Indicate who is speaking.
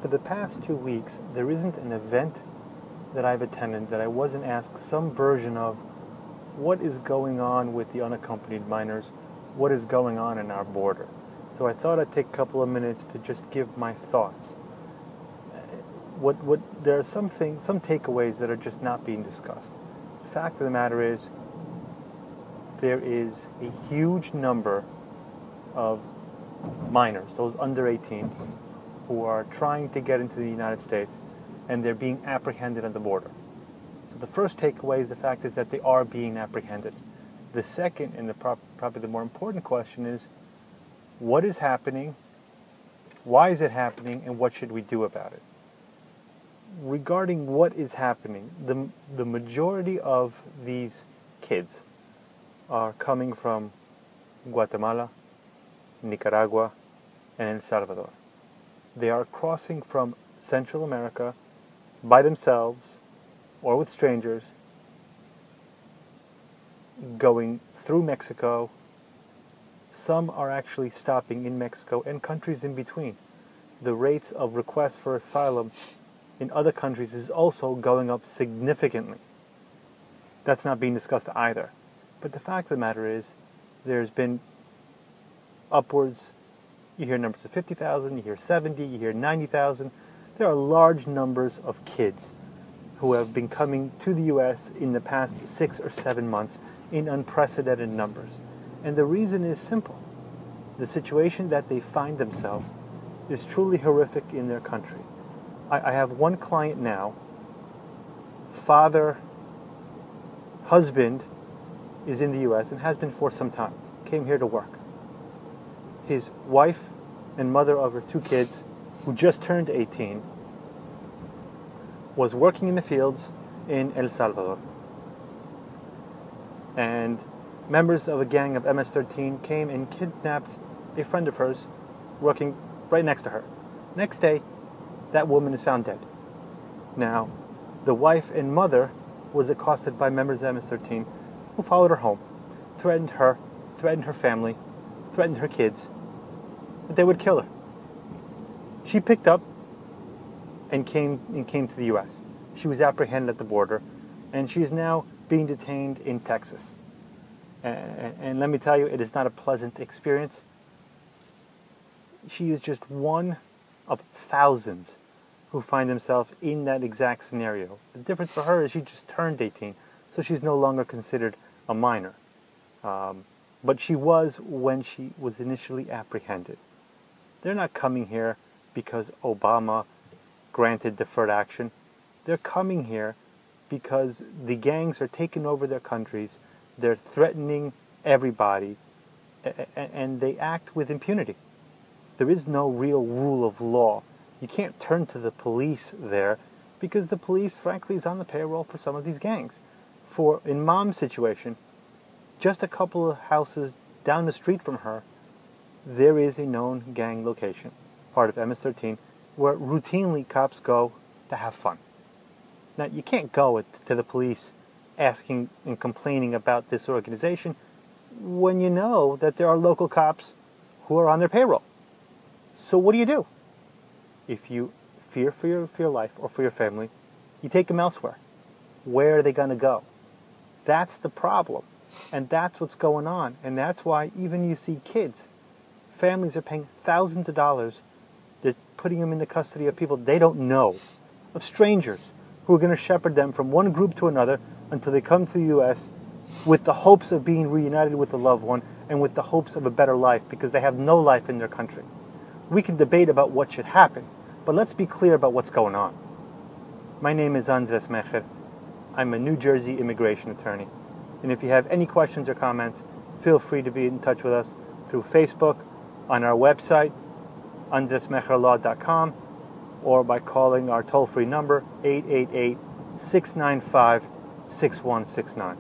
Speaker 1: for the past 2 weeks, there isn't an event that I've attended that I wasn't asked some version of what is going on with the unaccompanied minors, what is going on in our border. So I thought I'd take a couple of minutes to just give my thoughts. There are some takeaways that are just not being discussed. The fact of the matter is, there is a huge number of minors, those under 18, who are trying to get into the United States, and they're being apprehended at the border. So the first takeaway is the fact is that they are being apprehended. The second, and probably the more important question is, what is happening, why is it happening, and what should we do about it? Regarding what is happening, the majority of these kids are coming from Guatemala, Nicaragua, and El Salvador. They are crossing from Central America by themselves or with strangers, going through Mexico. Some are actually stopping in Mexico and countries in between. The rates of requests for asylum in other countries is also going up significantly. That's not being discussed either. But the fact of the matter is, there's been upwards, you hear numbers of 50,000, you hear 70, you hear 90,000. There are large numbers of kids who have been coming to the U.S. in the past 6 or 7 months in unprecedented numbers. And the reason is simple. The situation that they find themselves is truly horrific in their country. I have one client now, father, husband is in the U.S. and has been for some time, came here to work. His wife and mother of her 2 kids, who just turned 18, was working in the fields in El Salvador. And members of a gang of MS-13 came and kidnapped a friend of hers working right next to her. Next day, that woman is found dead. Now, the wife and mother was accosted by members of MS-13 who followed her home, threatened her family, threatened her kids, that they would kill her. She picked up and came to the U.S. She was apprehended at the border, and she's now being detained in Texas. And let me tell you, it is not a pleasant experience. She is just one of thousands who find themselves in that exact scenario. The difference for her is she just turned 18, so she's no longer considered a minor. But she was when she was initially apprehended. They're not coming here because Obama granted deferred action. They're coming here because the gangs are taking over their countries. They're threatening everybody, and they act with impunity. There is no real rule of law. You can't turn to the police there because the police, frankly, is on the payroll for some of these gangs. In Mom's situation, just a couple of houses down the street from her, there is a known gang location, part of MS-13, where routinely cops go to have fun. Now, you can't go to the police asking and complaining about this organization when you know that there are local cops who are on their payroll. So what do? If you fear for your life or for your family, you take them elsewhere. Where are they going to go? That's the problem. And that's what's going on. And that's why even you see kids, families are paying thousands of dollars. They're putting them in the custody of people they don't know, of strangers who are going to shepherd them from one group to another until they come to the U.S. with the hopes of being reunited with a loved one and with the hopes of a better life because they have no life in their country. We can debate about what should happen, but let's be clear about what's going on. My name is Andres Mecher. I'm a New Jersey immigration attorney. And if you have any questions or comments, feel free to be in touch with us through Facebook, on our website, andresmecherlaw.com, or by calling our toll-free number, 888-695-6169.